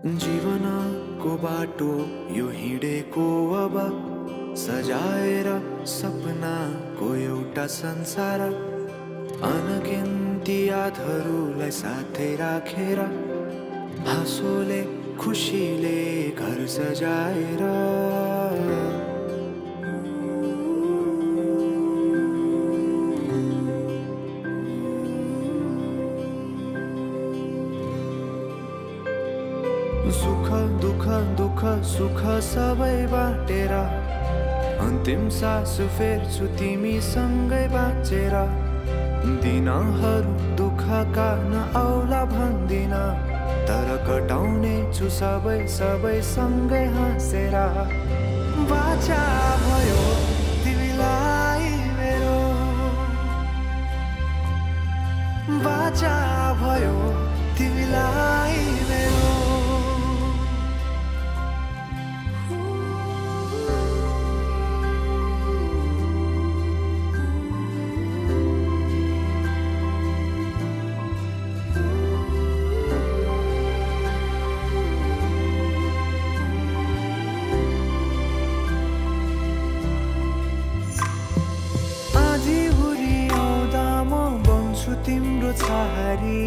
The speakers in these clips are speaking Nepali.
जीवनको बाटो यो हिँडेको अब सजाएर सपनाको एउटा संसार अनगिन्ती यादहरूलाई साथै राखेर हाँसोले खुसीले घर सजाएर सुख दुख दुख सुख सबै बाटेर अन्तिम सास फेर्छु तिमीसँगै बाँचेर दिनहरू दुःखका नआउला भन्दिन तर कटाउने छु सबै सँगै हाँसेर बाचा भयो तिमीलाई मेरो बाचा भयो तिमीलाई मेरो तिम्रो छहारी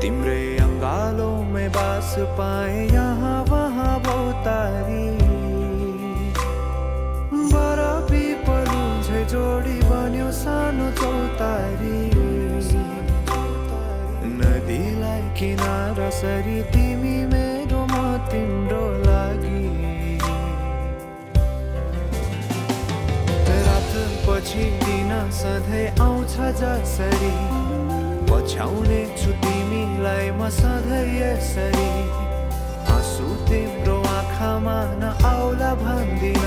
तिम्रै अङ्गालोमै बास पाए यहाँ वहाँ बहुतारी बर पिपलु झै जोडी बन्यो सानो चौतारी नदीलाई किनारा सरी तिमी मेरो म तिम्रो लागि पछि दिन सधैँ आउँछ जसरी पछ्याउने छु तिमीलाई म सधैँ यसरी आँसु तिम्रो आँखामा नआउला भन्दिन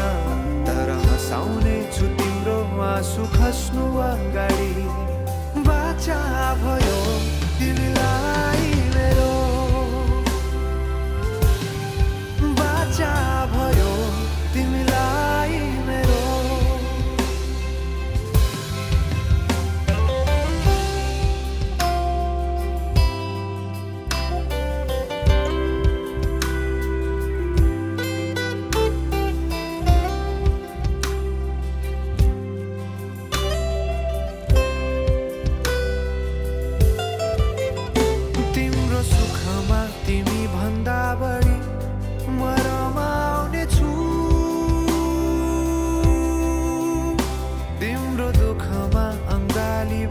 तर हँसाउने छु तिम्रो आँसु खस्नु अगाडि बाचा भयो तिमीलाई मेरो बाचा भयो तिमीलाई मेरो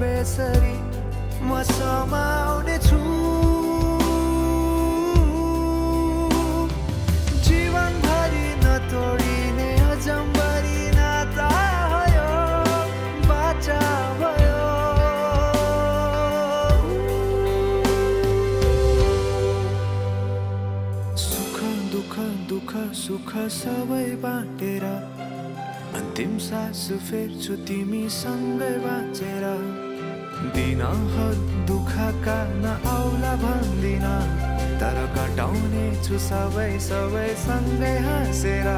बेसरी म समाउने छु जीवनभरि नतोडिने अजम्बरी नाता भयो बाचा भयो सुख दुख दुख सुख सबै बाटेर अन्तिम सास फेर्छु तिमीसँगै बाँचेर दिनहरू दुःखका नआउला भन्दिन तर कटाउने छु सबै सँगै हाँसेर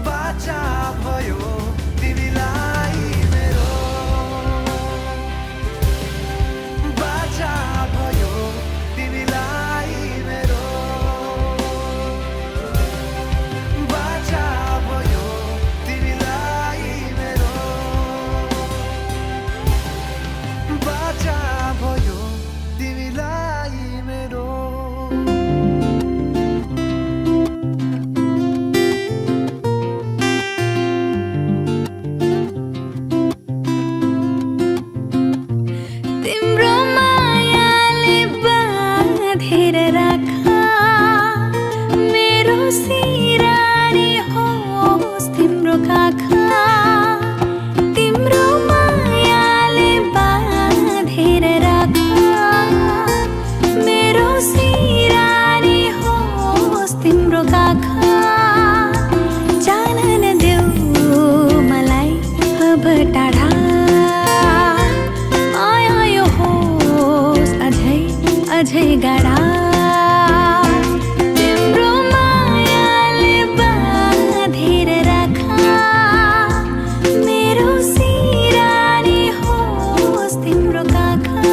बाचा भयो तिमीलाई मेरो बाचा भयो तिमीलाई मेरो बाचा भयो तिमीलाई मेरो बाचा भयो तिमीलाई मेरो तिम्रो मायाले बाँधेर राख मेरो सिरानी होस् तिम्रो काखा तिम्रो मायाले बाँधेर राख मेरो सिरानी होस् तिम्रो काखा जान नदेऊ मलाई अब टाढा अझै गाडा तिम्रो मायाले बाँधेर राख मेरो सिरानी होस् तिम्रो काखा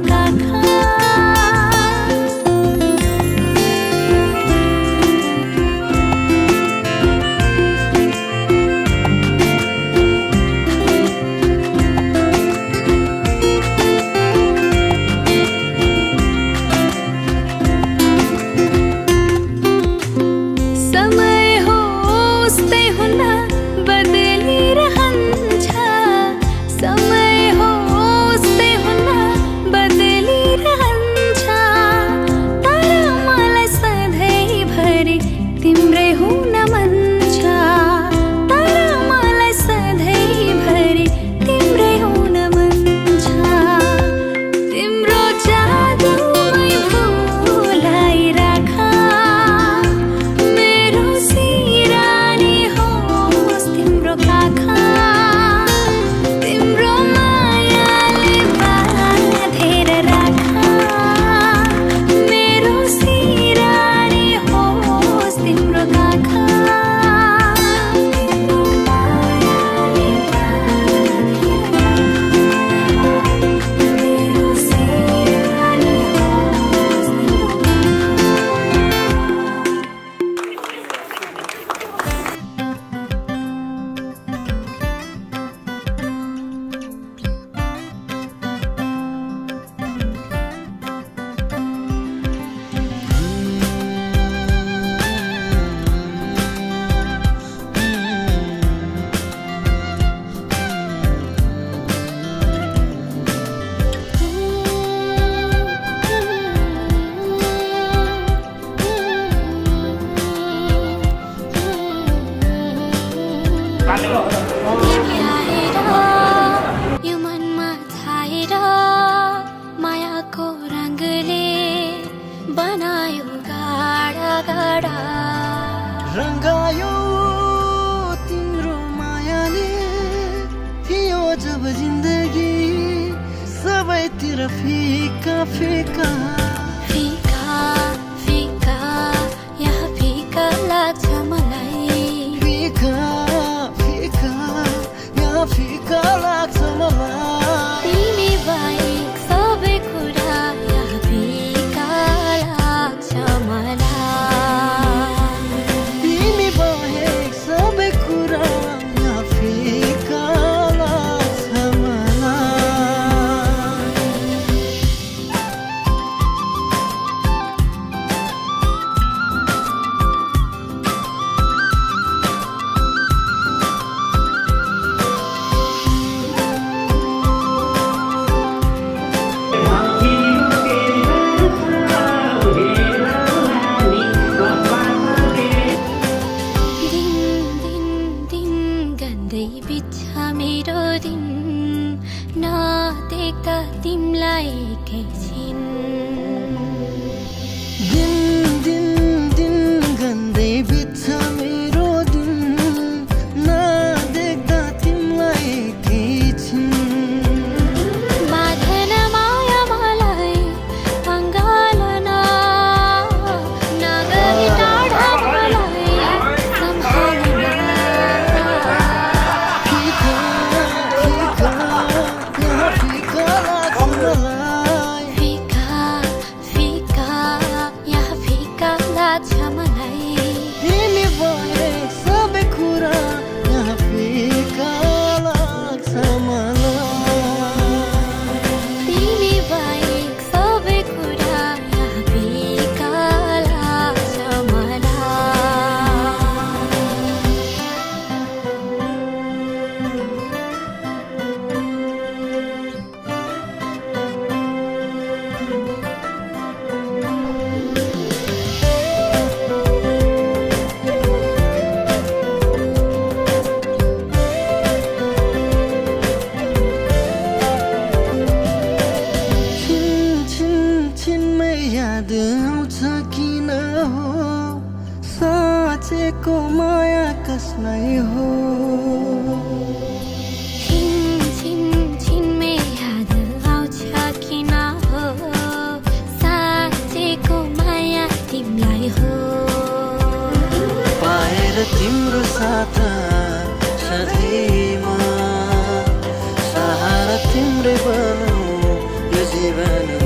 काखा यो मनमा छाएर मायाको रङ्गले बनायो गाडा गाडा रङ्गायो तिम्रो मायाले थियो जब जिन्दगी सबैतिर फिका फिका फिका फिका यहाँ फिका लाग्छ मलाई फिका फिका यहाँ फिका लाग्छ मलाई तिमी बाहेक सबै कुरा यहाँ फिका लाग्छ मलाई तिमी बाहेक सबै कुरा यहाँ फिका लाग्छ मेरो दिन नदेख्दा तिमीलाई एकैछिन दिन दिन दिन गन्दै बित्छ मेरो दिन नदेख्दा तिमीलाई एकैछिन बाँधन माया मलाई अङ्गालन नगरी टाढा मलाई सम्हालन फिका फिका यहाँ फिका लाग्छ मलाई तिमी बाहेक सबै कुरा यहाँ फिका लाग्छ मलाई तिमी बाहेक सबै कुरा यहाँ फिका लाग्छ मलाई याद आउँछ किन हो साँचेको माया कसलाई हो छिन छिनमै याद आउँछ किन हो साँचेको माया तिमीलाई हो पाएर तिम्रो साथ सधैँमा सहारा तिम्रै बनौ यो जीवन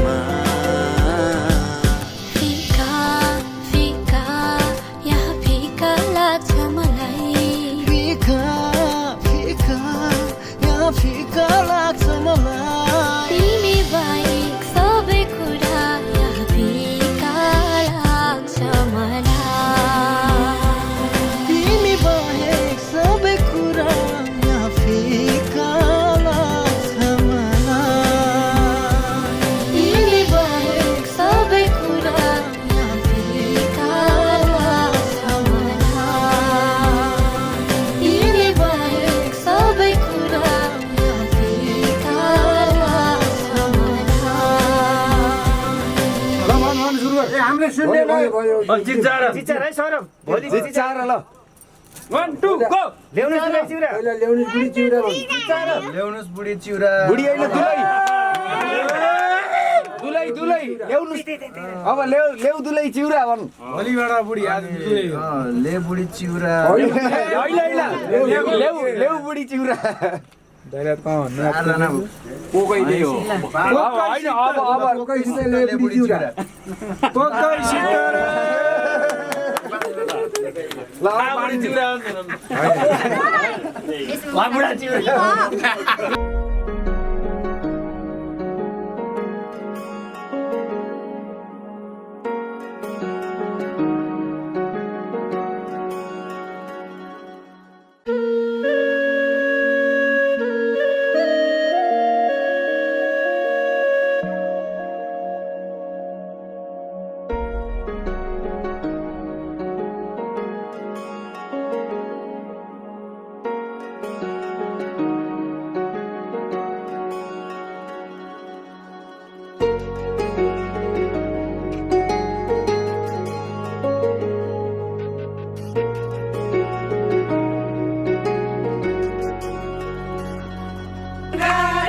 अरूले सुन्दैन चिचार है सौरभ भोलि चार ल 1 2 गो ल्याउनुस् बुढी चिउरा पहिला ल्याउनु बुढी चिउरा ल्याउनुस् बुढी चिउरा बुढी होइन दुलै दुलै ल्याउनुस् अब ल्याउ दुलै चिउरा भन् भोलिबाट बुढी आज ले बुढी चिउरा ल्याउ बुढी चिउरा कोकैले हो होइन अब कोकैसित ले बुढी चिउरा ल बुढी चिउरा बुढा चिउरा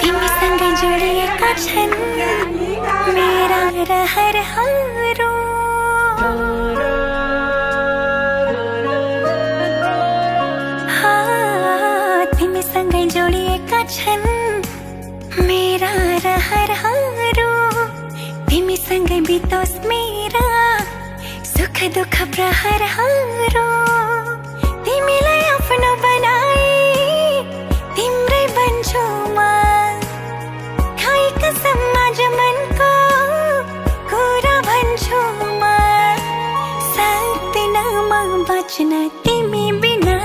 तिमीसँगै जोडिएका छन् मेरा रहरहरू तिमीसँगै जोडिएका छन् मेरा रहरहरू तिमीसँगै बितोस् मेरा सुख दुःख प्रहरहरू तिमीलाई आफ्नो बनाए तिम्रै बन्छु म समाज मनको कुरा भन्छु म सक्दिन म बच्न तिमी बिना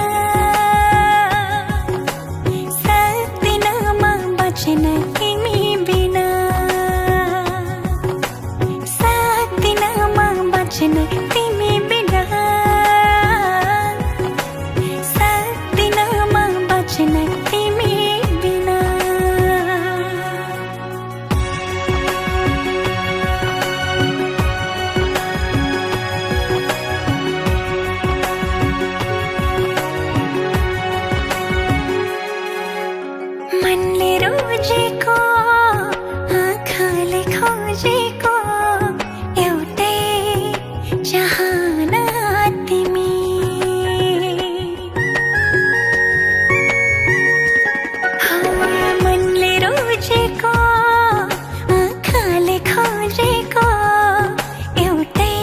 सक्दिन म बच्न तिमी बिना सक्दिन म बच्न तिमी बिना सक्दिन म बच्न तिमी बिना मनले रोजेको आँखाले खोजेको एउटै चाहना तिमी मनले रोजेको आँखाले खोजेको एउटै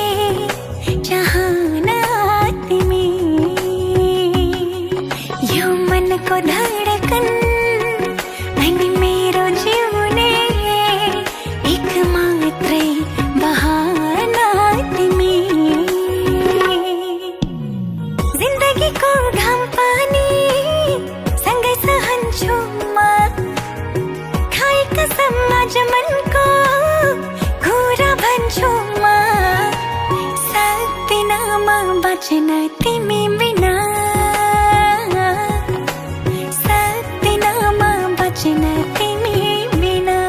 चाहना तिमी यो मनको धडकन अनि मेरो जिउने एक मात्रै बहाना तिमी जिन्दगीको घाम पानी सँगै सहन्छु म खाएका समाज मनको कुरा भन्छु म सक्दिन म बच्न तिमी बिना सक्दिन म बच्न तिमी बिना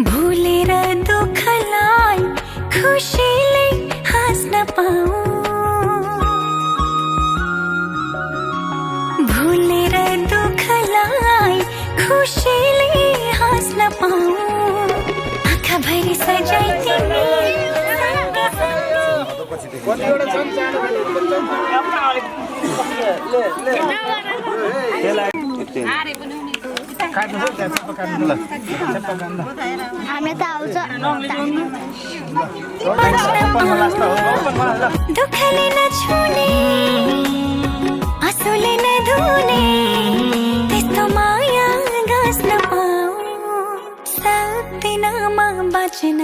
भुलेर दुःखलाई खुसीले हाँस्न पाऊ भुलेर दुःखलाई खुसीले हाँस्न पाऊ आँखाभरि सजाइ तिमी हामीले त आउँछ दुःखले नछुने आँसुले नधुने त्यस्तो माया गाँस्न पाऊ सक्दिन म बच्न